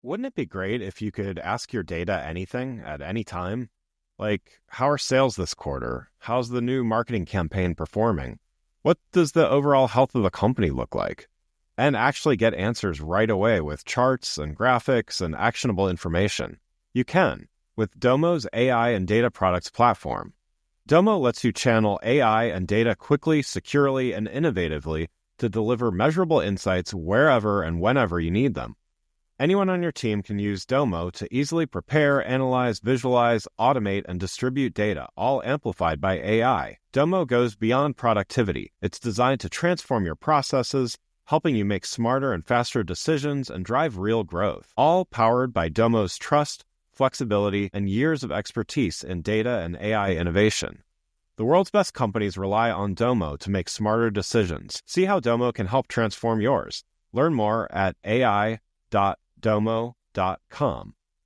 Wouldn't it be great if you could ask your data anything at any time? Like, how are sales this quarter? How's the new marketing campaign performing? What does the overall health of the company look like? And actually get answers right away with charts and graphics and actionable information. You can with Domo's AI and data products platform. Domo lets you channel AI and data quickly, securely, and innovatively to deliver measurable insights wherever and whenever you need them. Anyone on your team can use Domo to easily prepare, analyze, visualize, automate, and distribute data, all amplified by AI. Domo goes beyond productivity. It's designed to transform your processes, helping you make smarter and faster decisions and drive real growth. All powered by Domo's trust, flexibility, and years of expertise in data and AI innovation. The world's best companies rely on Domo to make smarter decisions. See how Domo can help transform yours. Learn more at ai.domo.com.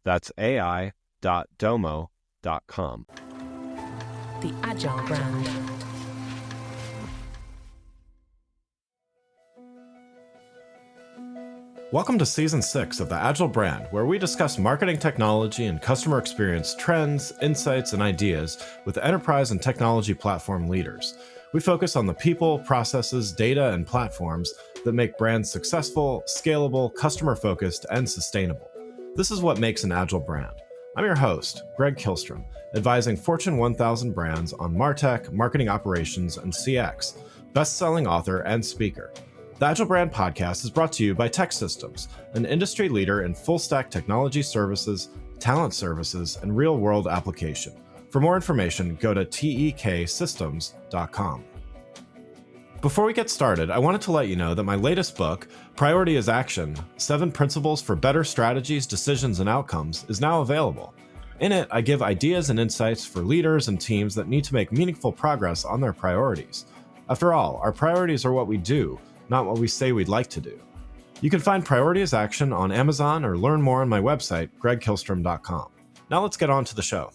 That's ai.domo.com. The Agile Brand. Welcome to Season 6 of the Agile Brand, where we discuss marketing technology and customer experience trends, insights, and ideas with enterprise and technology platform leaders. We focus on the people, processes, data, and platforms that make brands successful, scalable, customer-focused, and sustainable. This is what makes an Agile brand. I'm your host, Greg Kihlstrom, advising Fortune 1000 brands on MarTech, marketing operations, and CX, best-selling author and speaker. The Agile Brand podcast is brought to you by Tech Systems, an industry leader in full-stack technology services, talent services, and real-world application. For more information, go to teksystems.com. Before we get started, I wanted to let you know that my latest book, Priority is Action: 7 Principles for Better Strategies, Decisions, and Outcomes, is now available. In it, I give ideas and insights for leaders and teams that need to make meaningful progress on their priorities. After all, our priorities are what we do, not what we say we'd like to do. You can find Priority is Action on Amazon or learn more on my website, gregkihlstrom.com. Now let's get on to the show.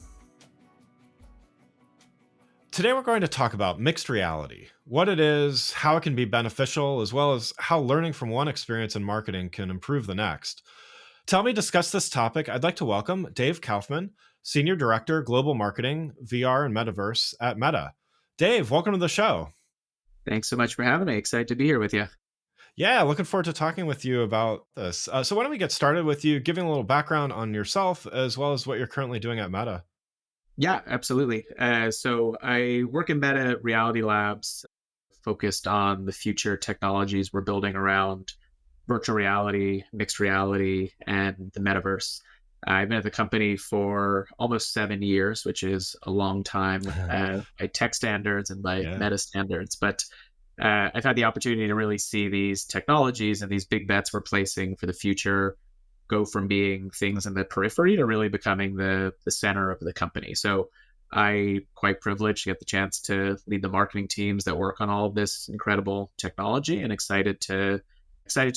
Today we're going to talk about mixed reality, what it is, how it can be beneficial, as well as how learning from one experience in marketing can improve the next. To help me discuss this topic, I'd like to welcome Dave Kaufman, Senior Director, Global Marketing, VR and Metaverse at Meta. Dave, welcome to the show. Thanks so much for having me. Excited to be here with you. Yeah, looking forward to talking with you about this. So why don't we get started with you giving a little background on yourself as well as what you're currently doing at Meta? Yeah, absolutely. So I work in Meta Reality Labs, focused on the future technologies we're building around virtual reality, mixed reality, and the metaverse. I've been at the company for almost 7 years, which is a long time by tech standards and by Meta standards. But I've had the opportunity to really see these technologies and these big bets we're placing for the future go from being things in the periphery to really becoming the center of the company. So I'm quite privileged to get the chance to lead the marketing teams that work on all of this incredible technology, and excited to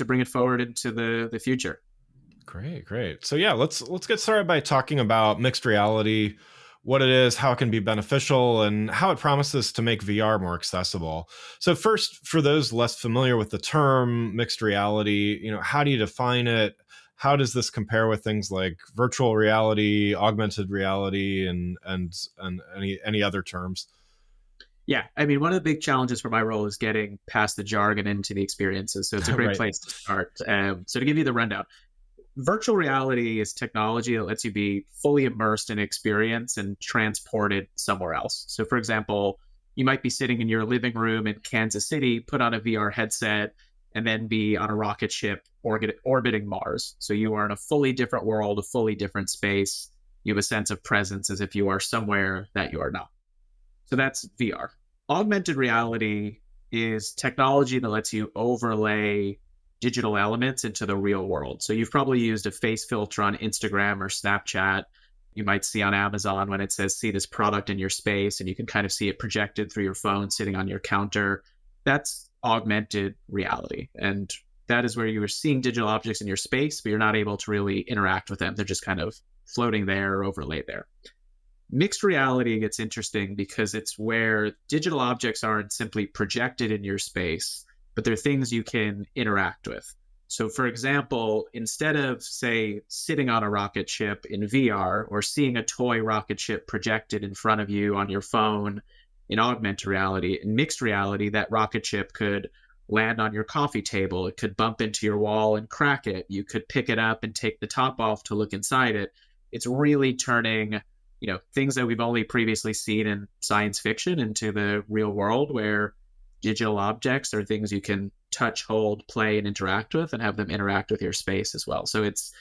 bring it forward into the future. Great. So yeah, let's get started by talking about mixed reality, what it is, how it can be beneficial, and how it promises to make VR more accessible. So first, for those less familiar with the term mixed reality, how do you define it? How does this compare with things like virtual reality, augmented reality, and any other terms? Yeah, I mean, one of the big challenges for my role is getting past the jargon into the experiences. So it's a great Right. place to start. So to give you the rundown, virtual reality is technology that lets you be fully immersed in experience and transported somewhere else. So for example, you might be sitting in your living room in Kansas City, put on a VR headset, and then be on a rocket ship orbiting Mars. So you are in a fully different world, a fully different space. You have a sense of presence as if you are somewhere that you are not. So that's VR. Augmented reality is technology that lets you overlay digital elements into the real world. So you've probably used a face filter on Instagram or Snapchat. You might see on Amazon when it says, see this product in your space, and you can kind of see it projected through your phone sitting on your counter. That's augmented reality. And that is where you are seeing digital objects in your space, but you're not able to really interact with them. They're just kind of floating there or overlaid there. Mixed reality gets interesting because it's where digital objects aren't simply projected in your space, but they're things you can interact with. So, for example, instead of, say, sitting on a rocket ship in VR or seeing a toy rocket ship projected in front of you on your phone in augmented reality, in mixed reality, that rocket ship could land on your coffee table. It could bump into your wall and crack it. You could pick it up and take the top off to look inside it. It's really turning, things that we've only previously seen in science fiction into the real world, where digital objects are things you can touch, hold, play, and interact with, and have them interact with your space as well. So it's,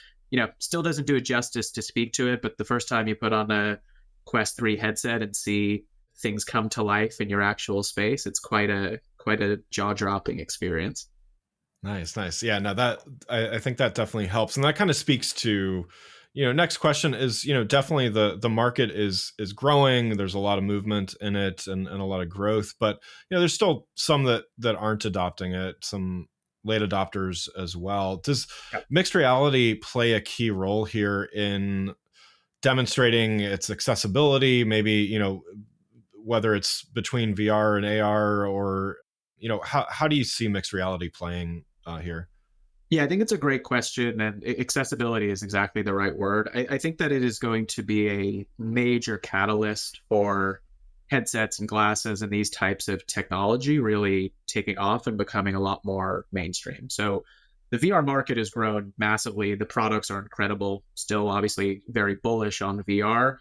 still doesn't do it justice to speak to it, but the first time you put on a Quest 3 headset and see things come to life in your actual space, it's quite a jaw-dropping experience. Nice. Yeah, no, that I think that definitely helps. And that kind of speaks to, next question is, definitely the market is growing. There's a lot of movement in it and a lot of growth, but there's still some that aren't adopting it, some late adopters as well. Does mixed reality play a key role here in demonstrating its accessibility? Maybe, whether it's between VR and AR, or how do you see mixed reality playing here? Yeah, I think it's a great question, and accessibility is exactly the right word. I think that it is going to be a major catalyst for headsets and glasses and these types of technology really taking off and becoming a lot more mainstream. So the VR market has grown massively. The products are incredible, still obviously very bullish on VR.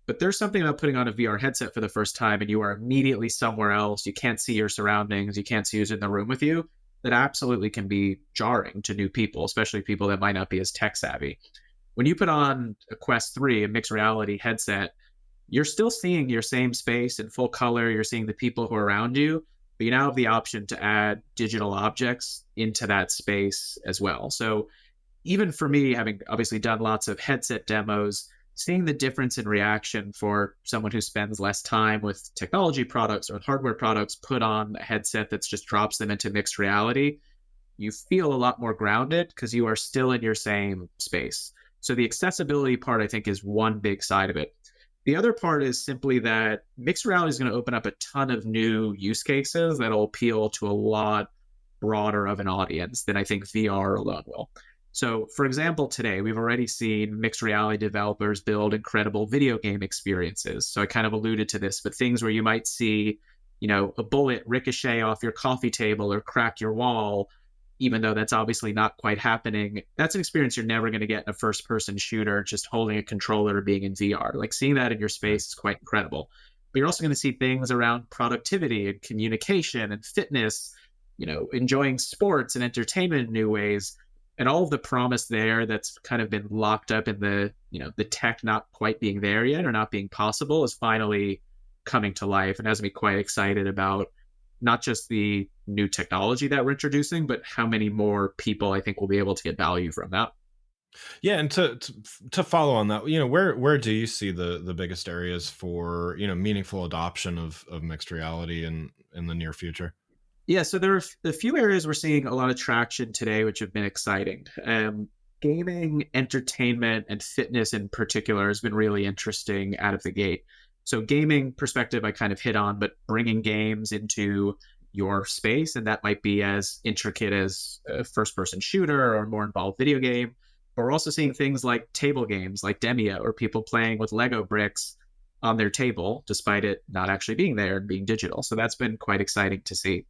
But there's something about putting on a VR headset for the first time and you are immediately somewhere else. You can't see your surroundings. You can't see who's in the room with you. That absolutely can be jarring to new people, especially people that might not be as tech savvy. When you put on a Quest 3, a mixed reality headset, you're still seeing your same space in full color. You're seeing the people who are around you, but you now have the option to add digital objects into that space as well. So even for me, having obviously done lots of headset demos, seeing the difference in reaction for someone who spends less time with technology products or hardware products, put on a headset that just drops them into mixed reality, you feel a lot more grounded because you are still in your same space. So the accessibility part, I think, is one big side of it. The other part is simply that mixed reality is going to open up a ton of new use cases that will appeal to a lot broader of an audience than I think VR alone will. So, for example, today we've already seen mixed reality developers build incredible video game experiences. So I kind of alluded to this, but things where you might see, a bullet ricochet off your coffee table or crack your wall, even though that's obviously not quite happening. That's an experience you're never going to get in a first-person shooter, just holding a controller or being in VR. Like, seeing that in your space is quite incredible. But you're also going to see things around productivity and communication and fitness, enjoying sports and entertainment in new ways. And all of the promise there that's kind of been locked up in the tech not quite being there yet or not being possible is finally coming to life, and has me quite excited about not just the new technology that we're introducing, but how many more people I think will be able to get value from that. Yeah, and to follow on that, where do you see the biggest areas for meaningful adoption of mixed reality in the near future? Yeah, so there are a few areas we're seeing a lot of traction today, which have been exciting. Gaming, entertainment, and fitness in particular has been really interesting out of the gate. So gaming perspective, I kind of hit on, but bringing games into your space, and that might be as intricate as a first-person shooter or a more involved video game. But we're also seeing things like table games, like Demia, or people playing with Lego bricks on their table, despite it not actually being there and being digital. So that's been quite exciting to see.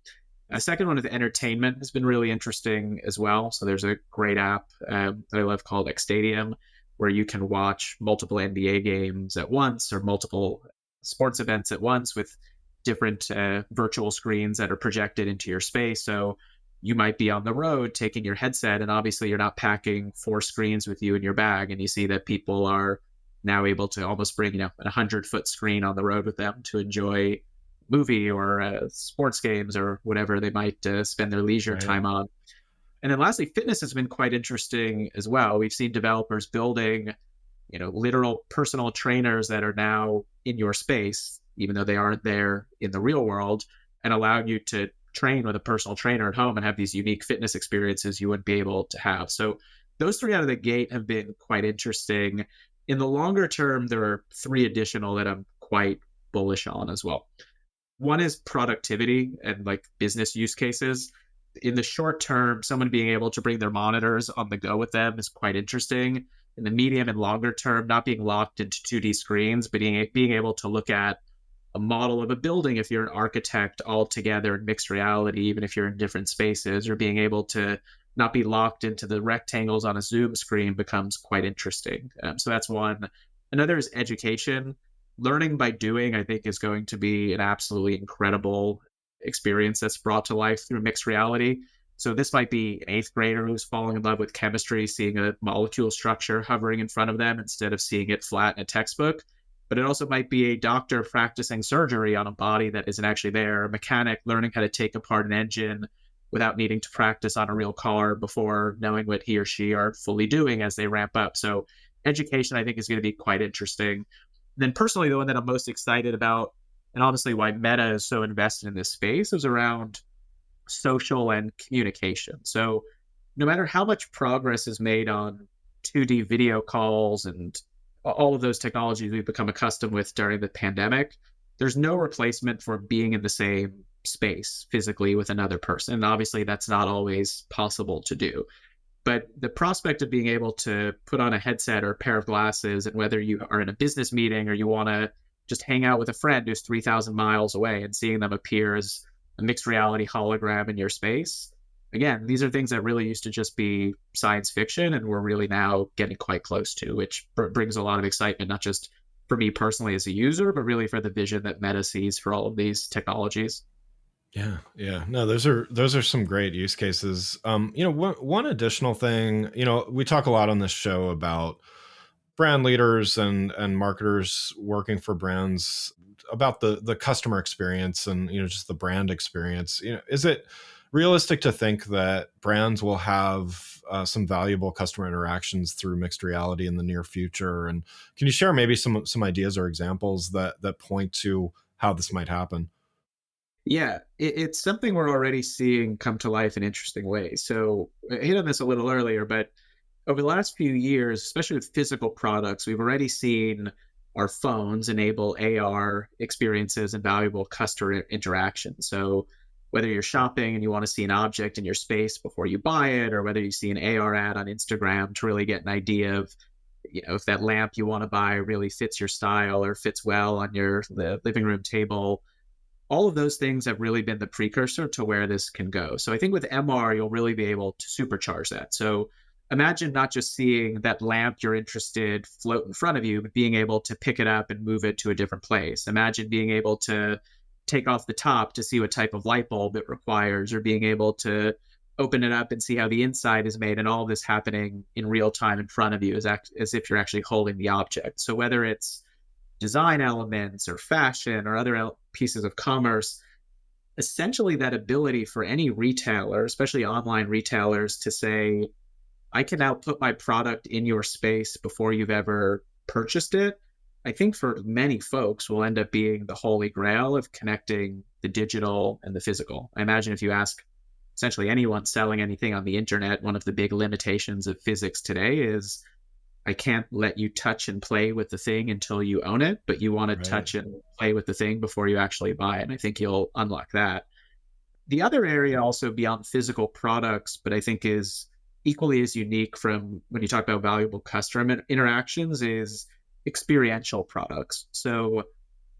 A second one is entertainment has been really interesting as well. So there's a great app that I love called X Stadium, where you can watch multiple NBA games at once or multiple sports events at once with different virtual screens that are projected into your space. So you might be on the road taking your headset, and obviously you're not packing 4 screens with you in your bag. And you see that people are now able to almost bring, a 100-foot screen on the road with them to enjoy movie or sports games or whatever they might spend their leisure time on. And then lastly, fitness has been quite interesting as well. We've seen developers building, literal personal trainers that are now in your space, even though they aren't there in the real world, and allowing you to train with a personal trainer at home and have these unique fitness experiences you wouldn't be able to have. So those 3 out of the gate have been quite interesting. In the longer term, there are 3 additional that I'm quite bullish on as well. One is productivity and like business use cases. in the short term, someone being able to bring their monitors on the go with them is quite interesting. In the medium and longer term, not being locked into 2D screens, but being able to look at a model of a building if you're an architect all together in mixed reality, even if you're in different spaces, or being able to not be locked into the rectangles on a Zoom screen becomes quite interesting. So that's one. Another is education. Learning by doing, I think, is going to be an absolutely incredible experience that's brought to life through mixed reality. So this might be an eighth grader who's falling in love with chemistry, seeing a molecule structure hovering in front of them instead of seeing it flat in a textbook. But it also might be a doctor practicing surgery on a body that isn't actually there, a mechanic learning how to take apart an engine without needing to practice on a real car before knowing what he or she are fully doing as they ramp up. So education, I think, is going to be quite interesting. And then personally, the one that I'm most excited about, and honestly why Meta is so invested in this space, is around social and communication. So no matter how much progress is made on 2D video calls and all of those technologies we've become accustomed with during the pandemic, there's no replacement for being in the same space physically with another person. And obviously, that's not always possible to do. But the prospect of being able to put on a headset or a pair of glasses, and whether you are in a business meeting or you want to just hang out with a friend who's 3,000 miles away and seeing them appear as a mixed reality hologram in your space, again, these are things that really used to just be science fiction, and we're really now getting quite close to, which brings a lot of excitement, not just for me personally as a user, but really for the vision that Meta sees for all of these technologies. Yeah. No, those are some great use cases. One additional thing, we talk a lot on this show about brand leaders and marketers working for brands, about the customer experience and just the brand experience. Is it realistic to think that brands will have some valuable customer interactions through mixed reality in the near future? And can you share maybe some ideas or examples that point to how this might happen? Yeah, it's something we're already seeing come to life in interesting ways. So I hit on this a little earlier, but over the last few years, especially with physical products, we've already seen our phones enable AR experiences and valuable customer interaction. So whether you're shopping and you want to see an object in your space before you buy it, or whether you see an AR ad on Instagram to really get an idea of, if that lamp you want to buy really fits your style or fits well on the living room table. All of those things have really been the precursor to where this can go. So I think with MR, you'll really be able to supercharge that. So imagine not just seeing that lamp you're interested float in front of you, but being able to pick it up and move it to a different place. Imagine being able to take off the top to see what type of light bulb it requires, or being able to open it up and see how the inside is made, and all this happening in real time in front of you as if you're actually holding the object. So whether it's design elements or fashion or other pieces of commerce, essentially that ability for any retailer, especially online retailers, to say, I can now put my product in your space before you've ever purchased it, I think for many folks will end up being the holy grail of connecting the digital and the physical. I imagine if you ask essentially anyone selling anything on the internet, one of the big limitations of physics today is, I can't let you touch and play with the thing until you own it, but you want to touch and play with the thing before you actually buy it. And I think you'll unlock that. The other area also beyond physical products, but I think is equally as unique from when you talk about valuable customer interactions, is experiential products. So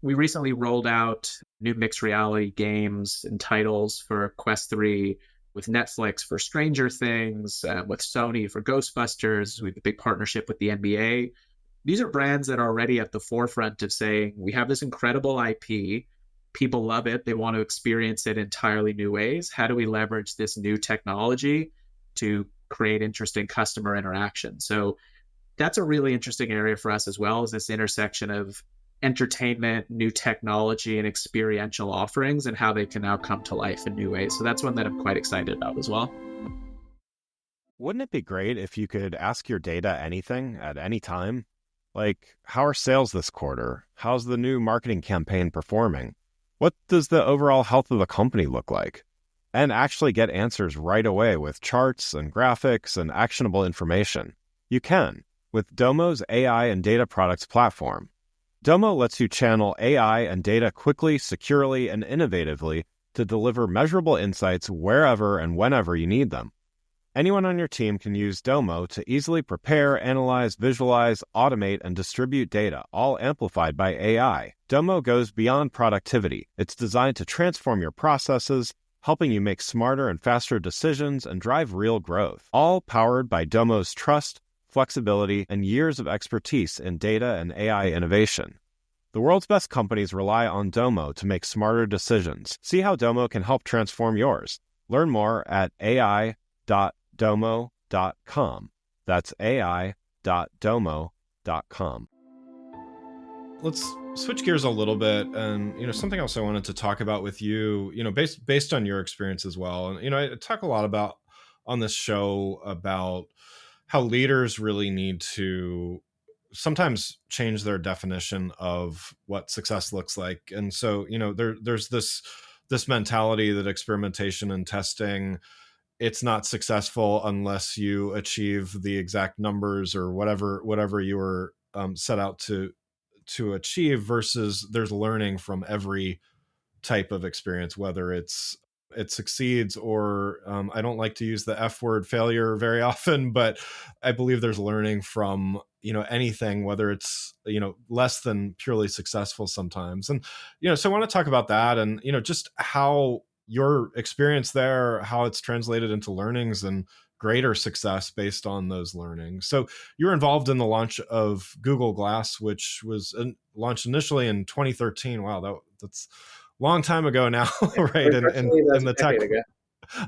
we recently rolled out new mixed reality games and titles for Quest 3, with Netflix for Stranger Things, with Sony for Ghostbusters. We have a big partnership with the NBA. These are brands that are already at the forefront of saying, we have this incredible IP. People love it. They want to experience it in entirely new ways. How do we leverage this new technology to create interesting customer interaction? So that's a really interesting area for us as well, is this intersection of entertainment, new technology, and experiential offerings, and how they can now come to life in new ways. So that's one that I'm quite excited about as well. Wouldn't it be great if you could ask your data anything at any time? Like, how are sales this quarter? How's the new marketing campaign performing? What does the overall health of the company look like? And actually get answers right away with charts and graphics and actionable information. You can with Domo's AI and data products platform. Domo lets you channel AI and data quickly, securely, and innovatively to to deliver measurable insights wherever and whenever you need them. Anyone on your team can use Domo to easily prepare, analyze, visualize, automate, and distribute data, all amplified by AI. Domo goes beyond productivity. It's designed to transform your processes, helping you make smarter and faster decisions and drive real growth, all powered by Domo's trust, flexibility, and years of expertise in data and AI innovation. The world's best companies rely on Domo to make smarter decisions. See how Domo can help transform yours. Learn more at ai.domo.com. That's ai.domo.com. Let's switch gears a little bit, and something else I wanted to talk about with you, based on your experience as well. And I talk a lot about on this show about how leaders really need to sometimes change their definition of what success looks like. And so there's this mentality that experimentation and testing, it's not successful unless you achieve the exact numbers or whatever you were set out to achieve, versus there's learning from every type of experience, whether it succeeds or I don't like to use the F word, failure, very often, but I believe there's learning from anything, whether it's less than purely successful sometimes. And so I want to talk about that, and just how your experience there, how it's translated into learnings and greater success based on those learnings. So you were involved in the launch of Google Glass, which was launched initially in 2013. Wow, that's a long time ago now, right? In the tech.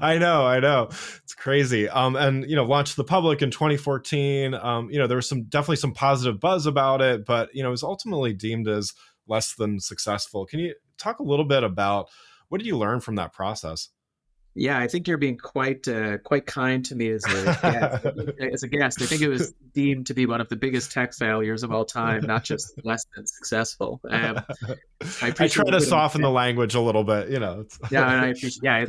I know. It's crazy. And launched the public in 2014. There was definitely some positive buzz about it, but it was ultimately deemed as less than successful. Can you talk a little bit about what did you learn from that process? Yeah, I think you're being quite kind to me as a guest. I think it was deemed to be one of the biggest tech failures of all time, not just less than successful. I try to soften the language a little bit, Yeah, and I appreciate. Yeah,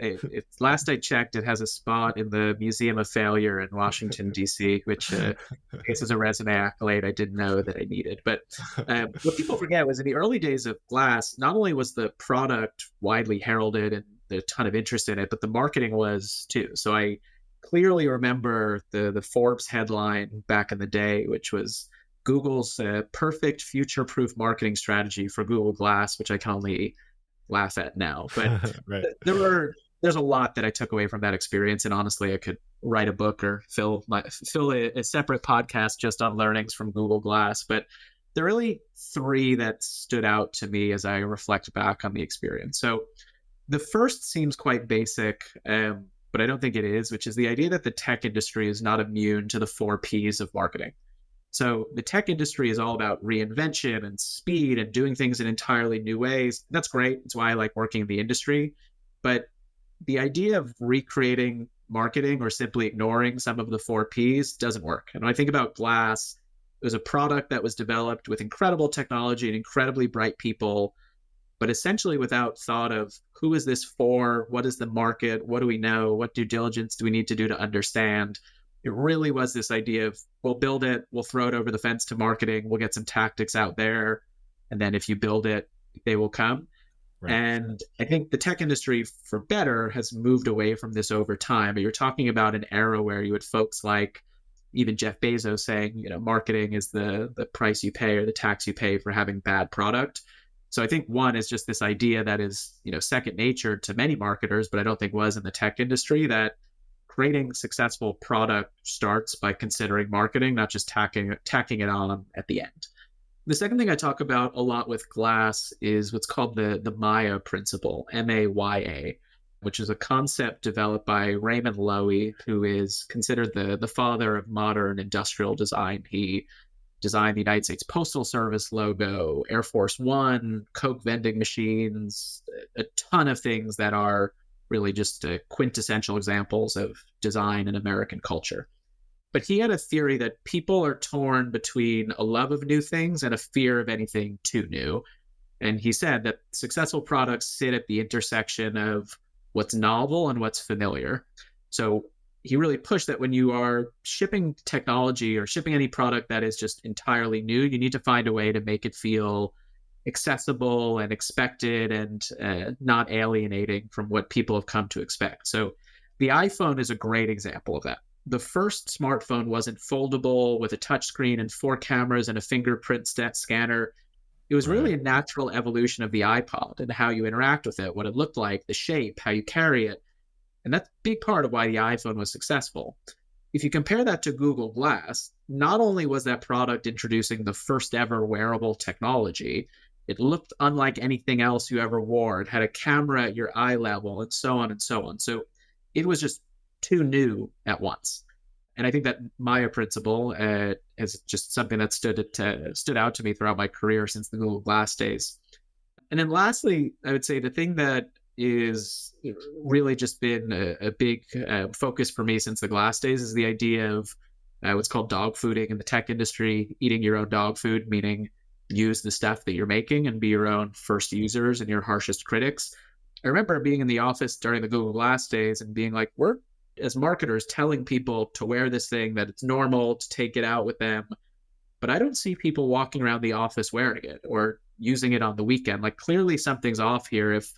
it's last I checked, it has a spot in the Museum of Failure in Washington D.C., which I guess is a resume accolade I didn't know that I needed. But what people forget was in the early days of Glass, not only was the product widely heralded and a ton of interest in it, but the marketing was too. So I clearly remember the Forbes headline back in the day, which was Google's perfect future-proof marketing strategy for Google Glass, which I can only laugh at now. But right. There's a lot that I took away from that experience, and honestly, I could write a book or fill a separate podcast just on learnings from Google Glass. But there are really three that stood out to me as I reflect back on the experience. So the first seems quite basic, but I don't think it is, which is the idea that the tech industry is not immune to the 4 Ps of marketing. So the tech industry is all about reinvention and speed and doing things in entirely new ways. That's great. It's why I like working in the industry. But the idea of recreating marketing or simply ignoring some of the 4 Ps doesn't work. And when I think about Glass, it was a product that was developed with incredible technology and incredibly bright people, but essentially without thought of who is this for, what is the market, what do we know, what due diligence do we need to do to understand. It really was this idea of we'll build it, we'll throw it over the fence to marketing, we'll get some tactics out there, and then if you build it, they will come. Right. And I think the tech industry, for better, has moved away from this over time. But you're talking about an era where you had folks like even Jeff Bezos saying, marketing is the price you pay or the tax you pay for having bad product. So I think one is just this idea that is, second nature to many marketers, but I don't think was in the tech industry, that creating successful product starts by considering marketing, not just tacking it on at the end. The second thing I talk about a lot with Glass is what's called the Maya principle, MAYA, which is a concept developed by Raymond Loewy, who is considered the father of modern industrial design. He designed the United States Postal Service logo, Air Force One, Coke vending machines, a ton of things that are really just quintessential examples of design in American culture. But he had a theory that people are torn between a love of new things and a fear of anything too new. And he said that successful products sit at the intersection of what's novel and what's familiar. So he really pushed that when you are shipping technology or shipping any product that is just entirely new, you need to find a way to make it feel accessible and expected and not alienating from what people have come to expect. So the iPhone is a great example of that. The first smartphone wasn't foldable with a touchscreen and 4 cameras and a fingerprint scanner. It was really Right. a natural evolution of the iPod and how you interact with it, what it looked like, the shape, how you carry it. And that's a big part of why the iPhone was successful. If you compare that to Google Glass, not only was that product introducing the first ever wearable technology, it looked unlike anything else you ever wore. It had a camera at your eye level and so on and so on. So it was just too new at once. And I think that Maya principle is just something that stood out to me throughout my career since the Google Glass days. And then lastly, I would say the thing that is really just been a big focus for me since the Glass days is the idea of what's called dog fooding in the tech industry, eating your own dog food, meaning use the stuff that you're making and be your own first users and your harshest critics. I remember being in the office during the Google Glass days and being like, we're as marketers telling people to wear this thing, that it's normal to take it out with them. But I don't see people walking around the office wearing it or using it on the weekend. Like clearly something's off here if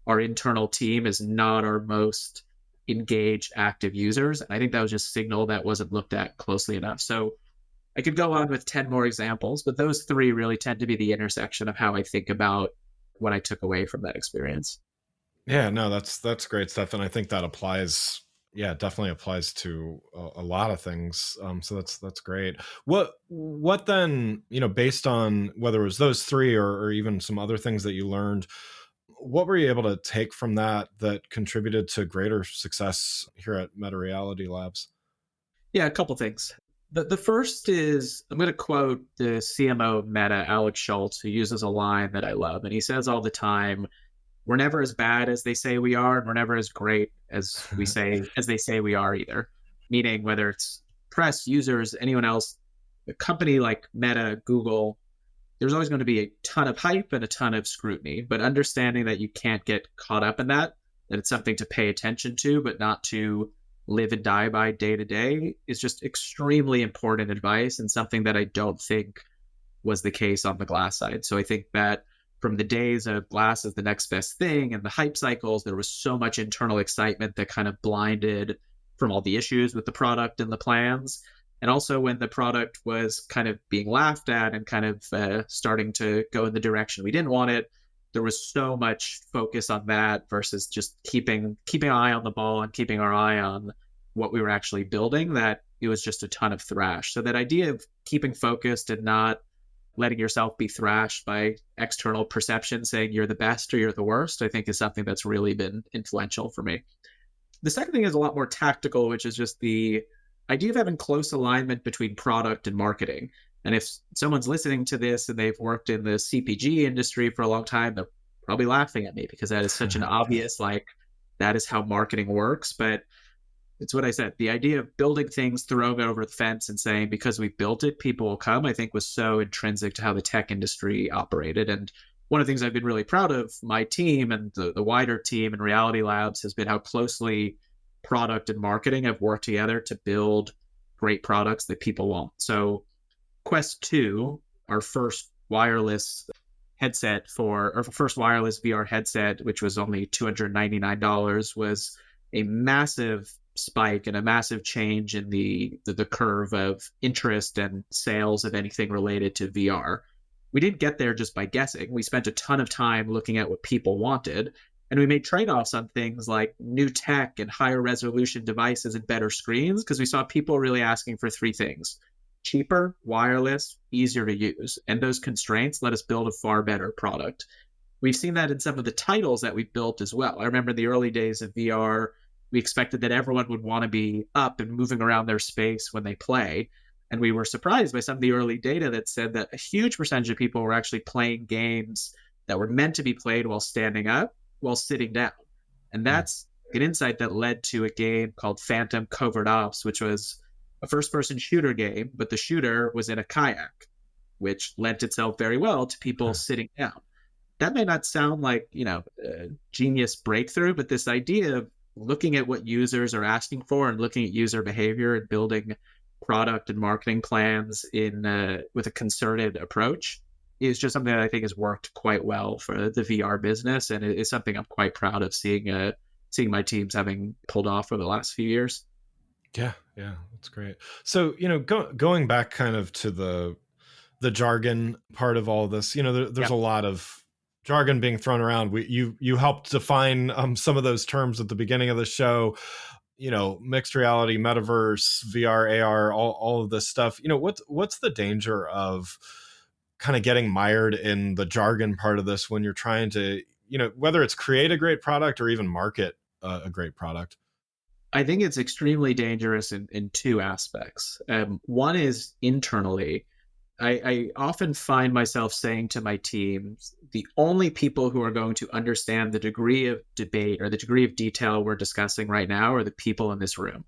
our internal team is not our most engaged, active users. And I think that was just signal that wasn't looked at closely enough. So I could go on with 10 more examples, but those three really tend to be the intersection of how I think about what I took away from that experience. Yeah, no, that's great stuff, and I think that applies. Yeah, it definitely applies to a lot of things. So that's great. What then? Based on whether it was those three or even some other things that you learned, what were you able to take from that contributed to greater success here at Meta Reality Labs? Yeah, a couple things. The first is I'm going to quote the CMO of Meta, Alex Schultz, who uses a line that I love. And he says all the time, we're never as bad as they say we are, and we're never as great as they say we are either. Meaning whether it's press, users, anyone else, a company like Meta, Google, there's always going to be a ton of hype and a ton of scrutiny, but understanding that you can't get caught up in that it's something to pay attention to, but not to live and die by day to day is just extremely important advice and something that I don't think was the case on the Glass side. So I think that from the days of Glass as the next best thing and the hype cycles, there was so much internal excitement that kind of blinded from all the issues with the product and the plans. And also when the product was kind of being laughed at and kind of starting to go in the direction we didn't want it, there was so much focus on that versus just keeping an eye on the ball and keeping our eye on what we were actually building, that it was just a ton of thrash. So that idea of keeping focused and not letting yourself be thrashed by external perception saying you're the best or you're the worst, I think is something that's really been influential for me. The second thing is a lot more tactical, which is just the idea of having close alignment between product and marketing. And if someone's listening to this and they've worked in the CPG industry for a long time, they're probably laughing at me because that is such an obvious, like, that is how marketing works. But it's what I said. The idea of building things, throwing it over the fence and saying, because we built it, people will come, I think was so intrinsic to how the tech industry operated. And one of the things I've been really proud of my team and the wider team in Reality Labs has been how closely product and marketing have worked together to build great products that people want. So Quest 2, our first wireless first wireless VR headset, which was only $299, was a massive spike and a massive change in the curve of interest and sales of anything related to VR. We didn't get there just by guessing. We spent a ton of time looking at what people wanted, and we made trade-offs on things like new tech and higher resolution devices and better screens because we saw people really asking for three things: cheaper, wireless, easier to use. And those constraints let us build a far better product. We've seen that in some of the titles that we've built as well. I remember in the early days of VR, we expected that everyone would want to be up and moving around their space when they play. And we were surprised by some of the early data that said that a huge percentage of people were actually playing games that were meant to be played while standing up, while sitting down. And that's an insight that led to a game called Phantom Covert Ops, which was a first-person shooter game, but the shooter was in a kayak, which lent itself very well to people sitting down. That may not sound like, a genius breakthrough, but this idea of looking at what users are asking for and looking at user behavior and building product and marketing plans with a concerted approach is just something that I think has worked quite well for the VR business, and it is something I'm quite proud of seeing my teams having pulled off over the last few years. Yeah, yeah, that's great. So, going back kind of to the jargon part of all this, there's Yeah. a lot of jargon being thrown around. You helped define some of those terms at the beginning of the show. Mixed reality, metaverse, VR, AR, all of this stuff. What's the danger of kind of getting mired in the jargon part of this when you're trying to, whether it's create a great product or even market a great product? I think it's extremely dangerous in two aspects. One is internally. I often find myself saying to my teams, the only people who are going to understand the degree of debate or the degree of detail we're discussing right now are the people in this room.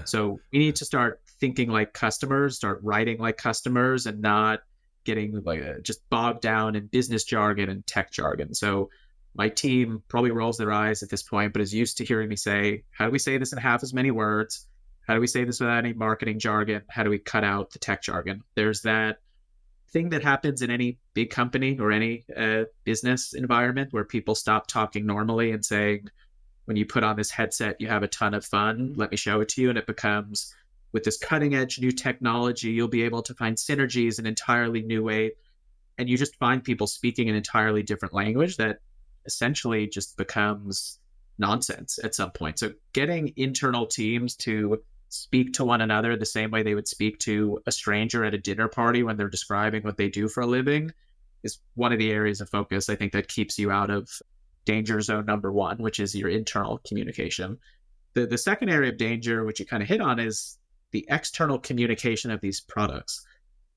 So we need to start thinking like customers, start writing like customers, and not getting just bogged down in business jargon and tech jargon. So my team probably rolls their eyes at this point, but is used to hearing me say, how do we say this in half as many words? How do we say this without any marketing jargon? How do we cut out the tech jargon? There's that thing that happens in any big company or any business environment where people stop talking normally and saying, when you put on this headset, you have a ton of fun. Let me show it to you. And it becomes, with this cutting edge new technology, you'll be able to find synergies in an entirely new way. And you just find people speaking an entirely different language that essentially just becomes nonsense at some point. So getting internal teams to speak to one another the same way they would speak to a stranger at a dinner party when they're describing what they do for a living is one of the areas of focus I think that keeps you out of danger zone number one, which is your internal communication. The second area of danger, which you kind of hit on, is the external communication of these products.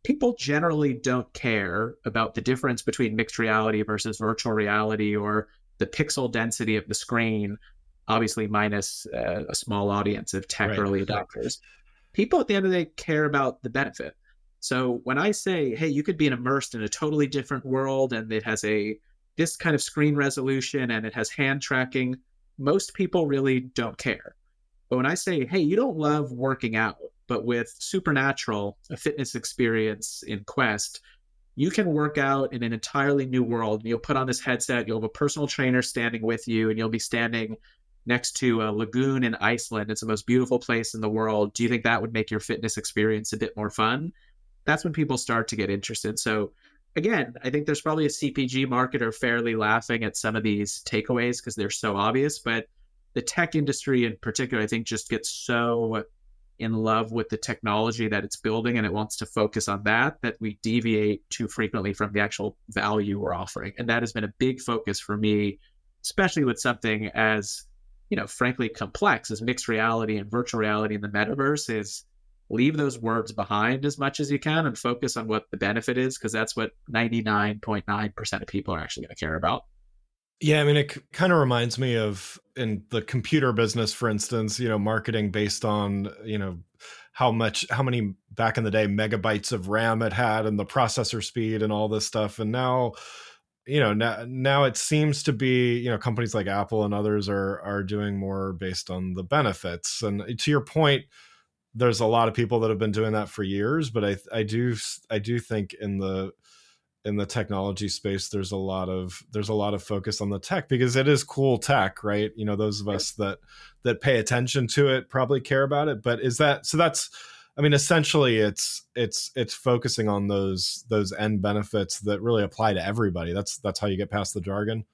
People generally don't care about the difference between mixed reality versus virtual reality or the pixel density of the screen, obviously minus a small audience of tech Right. early adopters. People at the end of the day care about the benefit. So when I say, hey, you could be immersed in a totally different world and it has this kind of screen resolution and it has hand tracking, most people really don't care. But when I say, hey, you don't love working out, but with Supernatural, a fitness experience in Quest, you can work out in an entirely new world. You'll put on this headset, you'll have a personal trainer standing with you, and you'll be standing next to a lagoon in Iceland. It's the most beautiful place in the world. Do you think that would make your fitness experience a bit more fun? That's when people start to get interested. So again, I think there's probably a CPG marketer fairly laughing at some of these takeaways because they're so obvious, but the tech industry in particular, I think, just gets so in love with the technology that it's building and it wants to focus on that we deviate too frequently from the actual value we're offering. And that has been a big focus for me, especially with something as, frankly complex as mixed reality and virtual reality in the metaverse. Is leave those words behind as much as you can and focus on what the benefit is, because that's what 99.9% of people are actually going to care about. Yeah, I mean, it kind of reminds me of in the computer business, for instance, marketing based on, how many back in the day megabytes of RAM it had and the processor speed and all this stuff. And now, now it seems to be, companies like Apple and others are doing more based on the benefits. And to your point, there's a lot of people that have been doing that for years, but I do think in the technology space, there's a lot of focus on the tech because it is cool tech, right? Those of us that pay attention to it probably care about it. But that's, I mean, essentially it's focusing on those end benefits that really apply to everybody. That's how you get past the jargon.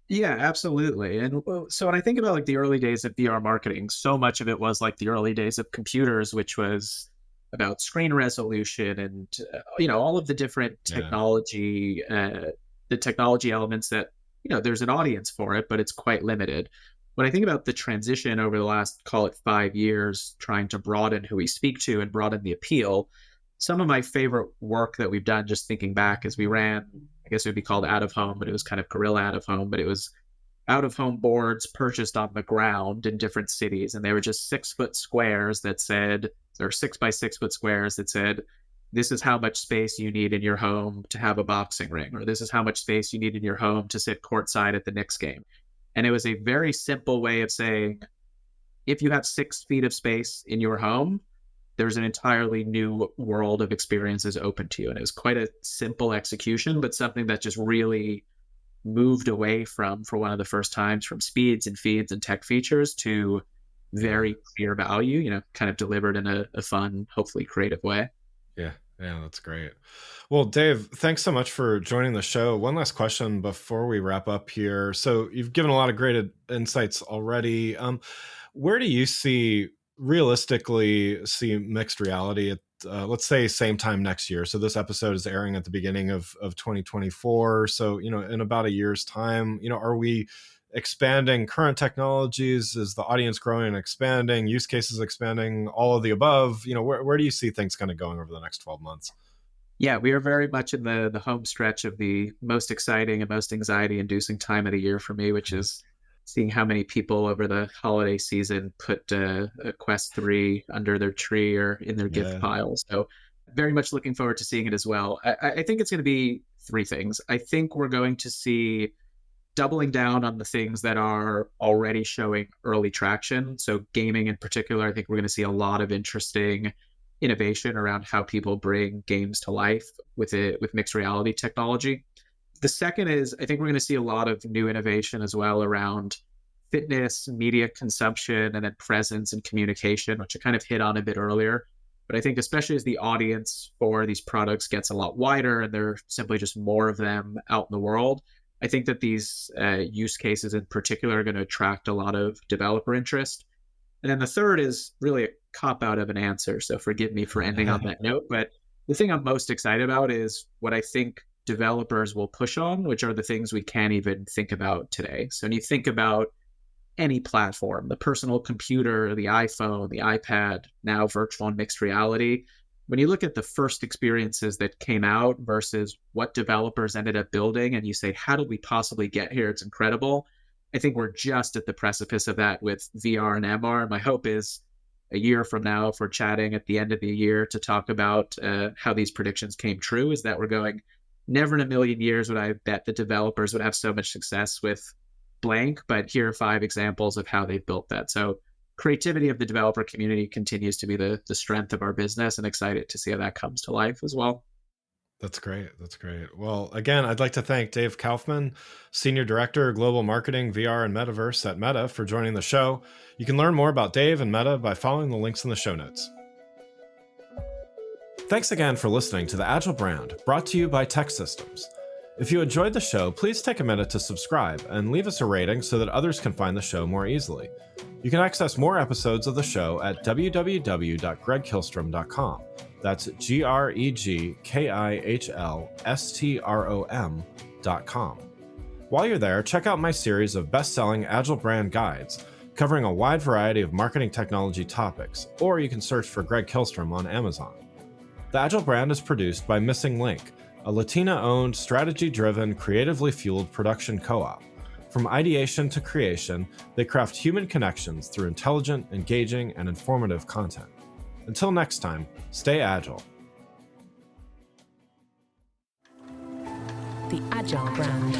Yeah, absolutely. And so when I think about like the early days of VR marketing, so much of it was like the early days of computers, which was about screen resolution and all of the different technology, the technology elements that there's an audience for it, but it's quite limited. When I think about the transition over the last, call it 5 years, trying to broaden who we speak to and broaden the appeal, some of my favorite work that we've done, just thinking back, is we ran, I guess it would be called out of home, but it was kind of guerrilla out of home, but it was out of home boards purchased on the ground in different cities. And they were just 6-foot squares that said, or 6 by 6 foot squares that said, this is how much space you need in your home to have a boxing ring, or this is how much space you need in your home to sit courtside at the Knicks game. And it was a very simple way of saying, if you have 6 feet of space in your home, there's an entirely new world of experiences open to you. And it was quite a simple execution, but something that just really moved away from, for one of the first times, from speeds and feeds and tech features to very clear value, kind of delivered in a fun, hopefully creative way. Yeah. Yeah, that's great. Well, Dave, thanks so much for joining the show. One last question before we wrap up here. So you've given a lot of great insights already. Where do you realistically see mixed reality at, let's say, same time next year? So this episode is airing at the beginning of 2024. So, in about a year's time, are we expanding current technologies? Is the audience growing and expanding? Use cases expanding? All of the above? Where do you see things kind of going over the next 12 months? Yeah, we are very much in the home stretch of the most exciting and most anxiety-inducing time of the year for me, which is seeing how many people over the holiday season put a Quest 3 under their tree or in their gift pile. So very much looking forward to seeing it as well. I think it's going to be three things. I think we're going to see doubling down on the things that are already showing early traction. So gaming in particular, I think we're going to see a lot of interesting innovation around how people bring games to life with mixed reality technology. The second is, I think we're going to see a lot of new innovation as well around fitness, media consumption, and then presence and communication, which I kind of hit on a bit earlier. But I think especially as the audience for these products gets a lot wider and there are simply just more of them out in the world, I think that these use cases in particular are going to attract a lot of developer interest. And then the third is really a cop-out of an answer, so forgive me for ending on that note. But the thing I'm most excited about is what I think developers will push on, which are the things we can't even think about today. So when you think about any platform, the personal computer, the iPhone, the iPad, now virtual and mixed reality, when you look at the first experiences that came out versus what developers ended up building, and you say, how did we possibly get here? It's incredible. I think we're just at the precipice of that with VR and MR. My hope is a year from now, if we're chatting at the end of the year to talk about how these predictions came true, is that we're going, never in a million years would I bet the developers would have so much success with blank, but here are 5 examples of how they've built that. So creativity of the developer community continues to be the strength of our business, and excited to see how that comes to life as well. That's great. That's great. Well, again, I'd like to thank Dave Kaufman, Senior Director, Global Marketing, VR, and Metaverse at Meta, for joining the show. You can learn more about Dave and Meta by following the links in the show notes. Thanks again for listening to The Agile Brand, brought to you by Tech Systems. If you enjoyed the show, please take a minute to subscribe and leave us a rating so that others can find the show more easily. You can access more episodes of the show at www.gregkillstrom.com. That's GregKihlstrom.com. While you're there, check out my series of best-selling Agile Brand guides covering a wide variety of marketing technology topics, or you can search for Greg Kihlstrom on Amazon. The Agile Brand is produced by Missing Link, a Latina-owned, strategy-driven, creatively fueled production co-op. From ideation to creation, they craft human connections through intelligent, engaging, and informative content. Until next time, stay agile. The Agile Brand.